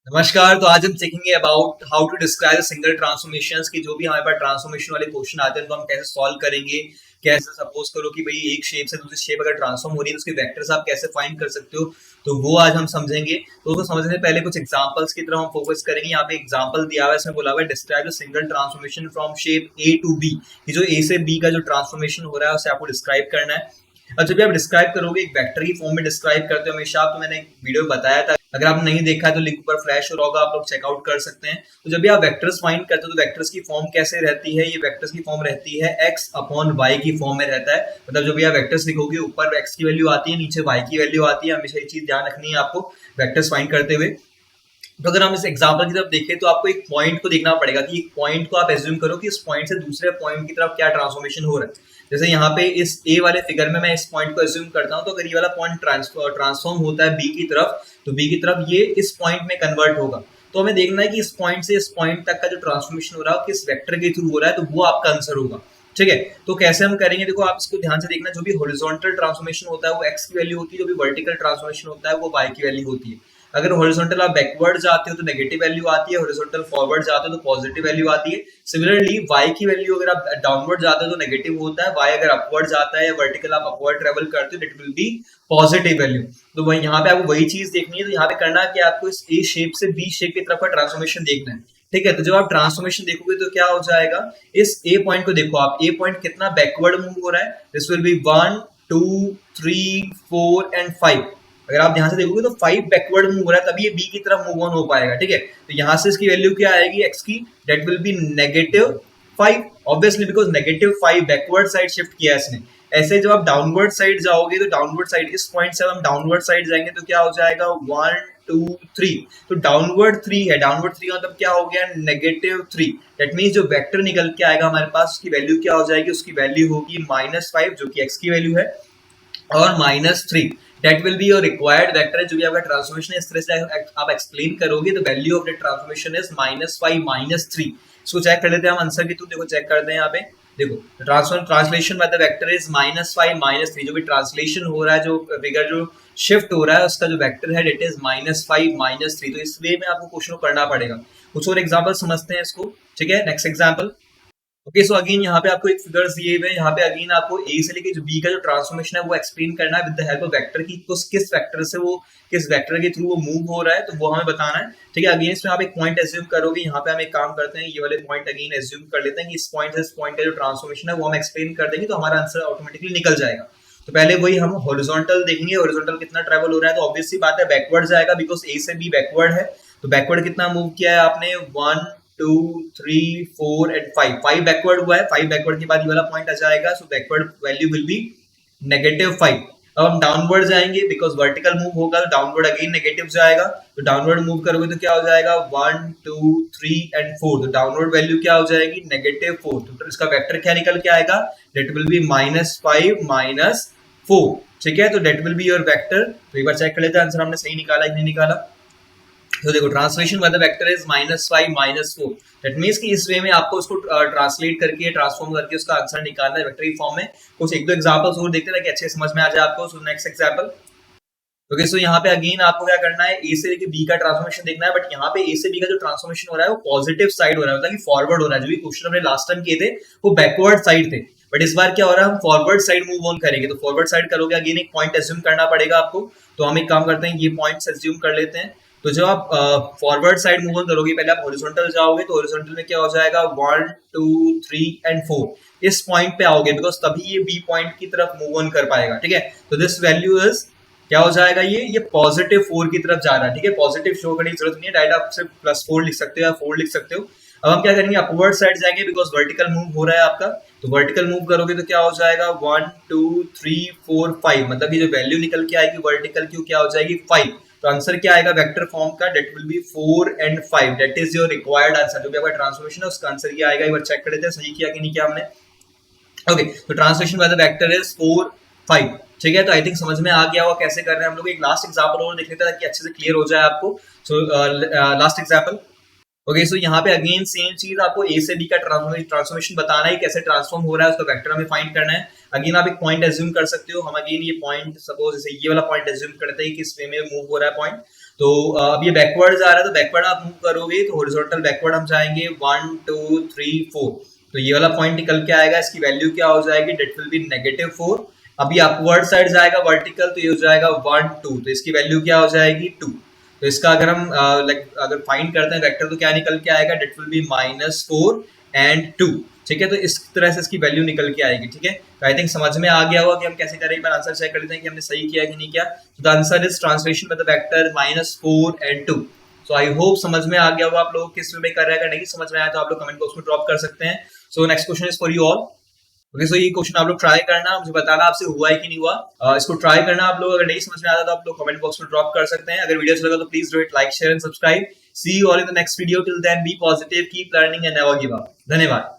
नमस्कार। तो आज हम सीखेंगे about how to describe single transformations की जो भी हमारे पास ट्रांसफॉर्मेशन वाले क्वेश्चन आते हैं तो हम कैसे सॉल्व करेंगे। कैसे सपोज करो कि भाई एक शेप से दूसरी शेप अगर ट्रांसफॉर्म हो रही है तो उसके वेक्टर्स आप कैसे फाइंड कर सकते हो, तो वो आज हम समझेंगे। तो उसको समझने से पहले कुछ एग्जांपल्स की तरफ हम फोकस करेंगे। यहाँ पे एग्जांपल दिया हुआ है, इसमें बोला हुआ है describe the single transformation from shape A to B. ये जो ए से बी का जो ट्रांसफॉर्मेशन हो रहा है उसे आपको डिस्क्राइब करना है। और जब भी आप डिस्क्राइब करोगे एक वेक्टर की फॉर्म में डिस्क्राइब करते हो हमेशा आप, तो मैंने एक वीडियो में बताया था, अगर आपने नहीं देखा है तो लिंक पर फ्लैश हो रहा होगा, आप लोग चेकआउट कर सकते हैं। तो जब भी आप वेक्टर्स फाइंड करते हो तो वेक्टर्स की फॉर्म कैसे रहती है, ये वेक्टर्स की फॉर्म रहती है x अपॉन y की फॉर्म में रहता है। मतलब जो भी आप वेक्टर्स लिखोगे ऊपर x की वैल्यू आती है, नीचे y की वैल्यू आती है। हमेशा ये चीज ध्यान रखनी है आपको वेक्टर्स फाइंड करते हुए। तो अगर हम इस एग्जांपल की तरफ देखें तो आपको एक पॉइंट को देखना पड़ेगा कि एक पॉइंट को आप एज्यूम करो कि इस पॉइंट से दूसरे पॉइंट की तरफ क्या ट्रांसफॉर्मेशन हो रहा है। जैसे यहाँ पे इस ए वाले फिगर में मैं इस पॉइंट को एज्यूम करता हूँ, तो अगर ये वाला पॉइंट ट्रांसफॉर्म होता है बी की तरफ, तो बी की तरफ ये इस पॉइंट में कन्वर्ट होगा। तो हमें देखना है कि इस पॉइंट से इस पॉइंट तक का जो ट्रांसफॉर्मेशन हो रहा है किस वेक्टर के थ्रू हो रहा है, तो वो आपका आंसर होगा। ठीक है, तो कैसे हम करेंगे, देखो आप इसको ध्यान से देखना। जो भी हॉरिजॉन्टल ट्रांसफॉर्मेशन होता है वो एक्स की वैल्यू होती है, जो भी वर्टिकल ट्रांसफॉर्मेशन होता है वो वाई की वैल्यू होती है। अगर हॉरिजॉन्टल आप बैकवर्ड जाते हो तो नेगेटिव वैल्यू आती है, हॉरिजॉन्टल फॉरवर्ड जाते हो तो पॉजिटिव वैल्यू आती है। सिमिलरली y की वैल्यू अगर आप डाउनवर्ड जाते हो तो नेगेटिव होता है, y अगर अपवर्ड जाता है या वर्टिकल आप अपवर्ड ट्रेवल करते हो that will be positive value. तो वही यहाँ पे आपको वही चीज देखनी है। तो यहाँ पे करना है कि आपको इस ए शेप से बी शेप की तरफ का ट्रांसफॉर्मेशन देखना है। ठीक है, तो जब आप ट्रांसफॉर्मेशन देखोगे तो क्या हो जाएगा, इस ए पॉइंट को देखो आप, ए पॉइंट कितना बैकवर्ड मूव हो रहा है। This will be 1 2 3 4 and 5। अगर आप ध्यान से देखोगे तो 5 बैकवर्ड मूव हो रहा है, तभी ये बी की तरफ मूव ऑन हो पाएगा। ठीक है, तो यहाँ से इसकी वैल्यू क्या आएगी एक्स की, that will be -5 obviously, because -5 backward side shift किया है इसने। ऐसे जब आप डाउनवर्ड साइड जाओगे तो डाउनवर्ड साइड इस पॉइंट से हम डाउनवर्ड साइड जाएंगे तो क्या हो जाएगा 1 2 3। तो डाउनवर्ड 3 है, डाउनवर्ड 3 मतलब क्या हो गया -3। दैट मींस जो वेक्टर निकल के आएगा हमारे पास उसकी वैल्यू क्या हो जाएगी, उसकी वैल्यू होगी -5 जो कि एक्स की वैल्यू है, और -3 that will be your required vector है। जो भी आपका ट्रांसफॉर्मेशन है इस तरह से आप एक्सप्लेन करोगे तो value of the transformation is -5 -3। इसको चेक कर लेते हैं हम आंसर की, तो देखो चेक करते हैं यहाँ पे। देखो translation by the vector is -5 -3। जो भी ट्रांसलेशन हो रहा है, जो फिगर जो शिफ्ट हो रहा है उसका जो वेक्टर है इट इज -5 -3। तो इस वे में आपको क्वेश्चन को करना पड़ेगा। कुछ और एग्जांपल समझते हैं इसको। ठीक है, next example. Okay, so again यहाँ पे आपको एक फिगर्स दिए हुए हैं। यहाँ पे अगेन आपको ए से लेके जो बी का जो ट्रांसफॉर्मेशन है वो एक्सप्लेन करना है with the help of vector की, किस वेक्टर से वो किस वेक्टर के थ्रू वो मूव हो रहा है, तो वो हमें बताना है। ठीक है, अगेन इसमें आप एक पॉइंट एज्यूम करोगे। यहाँ पे हम एक काम करते हैं, ये वाले पॉइंट अगेन एज्यूम कर लेते हैं कि इस पॉइंट से इस पॉइंट का जो ट्रांसफॉर्मेशन है वो हम एक्सप्लेन कर देंगे, तो हमारा आंसर ऑटोमेटिकली निकल जाएगा। तो पहले वही हम हॉरिजॉन्टल देखेंगे, हॉरिजॉन्टल कितना ट्रेवल हो रहा है, तो ऑब्वियस सी बात है बैकवर्ड जाएगा, बिकॉज ए से बी बैकवर्ड है। तो बैकवर्ड कितना मूव किया है आपने, 1 2 3 4 एंड 5 बैकवर्ड हुआ है। 5 बैकवर्ड के बाद ये वाला पॉइंट आ जाएगा, सो बैकवर्ड वैल्यू विल बी -5। अब हम डाउनवर्ड जाएंगे, बिकॉज वर्टिकल मूव होगा तो डाउनवर्ड अगेन नेगेटिव जाएगा। तो डाउनवर्ड मूव करोगे तो क्या हो जाएगा 1 2 3 एंड 4। तो डाउनवर्ड वैल्यू क्या हो जाएगी -4। तो इसका वेक्टर क्या निकल के आएगा, दैट विल बी -5 -4। ठीक है, तो that will be your vector. तो एक बार चेक कर लेते हैं आंसर हमने सही निकाला कि नहीं निकाला। तो देखो translation by the vector is -5 -4। That means कि इस वे में आपको उसको ट्रांसलेट करके ट्रांसफॉर्म करके उसका आंसर निकालना है वेक्टर की फॉर्म में। कुछ एक दो एग्जांपल्स और देखते हैं ताकि अच्छे समझ में आ जाए आपको। So next example. ओके, सो यहाँ पे अगेन आपको क्या करना है, ए से लेके बी का ट्रांसफॉर्मेशन देखना है। बट यहाँ पे ए से बी का जो ट्रांसफॉर्मेशन हो रहा है वो पॉजिटिव साइड हो रहा है, मतलब कि फॉरवर्ड हो रहा है। जो भी क्वेश्चन हमने लास्ट टाइम किए थे वो बैकवर्ड साइड थे, बट इस बार क्या हो रहा है हम फॉरवर्ड साइड मूव ऑन करेंगे। तो फॉरवर्ड साइड करोगे अगेन एक पॉइंट एज्यूम करना पड़ेगा आपको। तो हम एक काम करते हैं, ये पॉइंट्स एज्यूम कर लेते हैं। तो जब आप फॉरवर्ड साइड मूव ऑन करोगे, पहले आप हॉरिजॉन्टल जाओगे, तो हॉरिजॉन्टल में क्या हो जाएगा 1 2 3 एंड 4 इस पॉइंट पे आओगे, बिकॉज तभी ये बी पॉइंट की तरफ मूव ऑन कर पाएगा। ठीक है, तो दिस वैल्यू इज क्या हो जाएगा, ये +4 की तरफ जा रहा है। ठीक है, पॉजिटिव शो करने की जरूरत नहीं है, डायरेक्ट आप सिर्फ +4 लिख सकते हो या 4 लिख सकते हो। अब हम क्या करेंगे, अपवर्ड साइड जाएंगे, बिकॉज वर्टिकल मूव हो रहा है आपका। तो वर्टिकल मूव करोगे तो क्या हो जाएगा 1 2 3 4 5, मतलब ये जो वैल्यू निकल के आएगी वर्टिकल की क्या हो जाएगी 5। तो आंसर क्या आएगा वेक्टर फॉर्म का, that will be 4 and 5। That is your required answer. जो भी आपका ट्रांसफॉर्मेशन है उसका आंसर क्या आएगा, एक बार चेक कर लेते हैं सही किया कि नहीं किया हमने। ओके, तो translation by the vector is 4 5। ठीक है, तो आई थिंक समझ में आ गया होगा कैसे कर रहे हैं हम लोग। एक लास्ट एग्जांपल और देख लेते हैं ताकि अच्छे से क्लियर हो जाए आपको। So last example. ओके, सो यहाँ पे अगेन सेम चीज, आपको ए से बी का ट्रांसफॉर्मेशन बताना है, कैसे ट्रांसफॉर्म हो रहा है उसका वेक्टर हमें फाइंड करना है। अगेन आप एक पॉइंट एज्यूम कर सकते हो। हम अगेन ये पॉइंट सपोज जैसे ये वाला पॉइंट एज्यूम करते हैं कि किस वे में मूव हो रहा है पॉइंट। तो अब ये बैकवर्ड आ रहा है, तो बैकवर्ड आप मूव करोगे तो हॉरिजॉन्टल बैकवर्ड हम जाएंगे 1 2 3 4, तो ये वाला पॉइंट निकल के आएगा, इसकी वैल्यू क्या हो जाएगी, डेट विल बी -4। अभी अपवर्ड साइड जाएगा वर्टिकल, तो ये हो जाएगा 1 2, तो इसकी वैल्यू क्या हो जाएगी 2। तो इसका अगर हम अगर फाइंड करते हैं वेक्टर तो क्या निकल के आएगा, डेट विल बी -4 एंड 2। ठीक है, तो इस तरह से इसकी वैल्यू निकल के आएगी। ठीक है, तो आई थिंक समझ में आ गया होगा कि हम कैसे करें। एक बार आंसर चेक कर लेते हैं कि हमने सही किया कि नहीं किया। तो the answer is translation with the vector -4 and 2। So I hope समझ में आ गया होगा आप लोगों को किस में कर रहा है। अगर नहीं समझ में आया तो आप लोग कमेंट बॉक्स में ड्रॉप कर सकते हैं। So next question is for you all. Okay, so ये क्वेश्चन आप लोग ट्राई करना, मुझे बताना आपसे हुआ है कि नहीं हुआ। इसको ट्राई करना आप लोग। अगर नहीं समझ में आता तो आप लोग कमेंट बॉक्स में ड्रॉप कर सकते हैं। अगर वीडियो अच्छा लगा तो please do it like share and subscribe. See you all in the next video. Till then be positive, keep learning and never give up. धन्यवाद।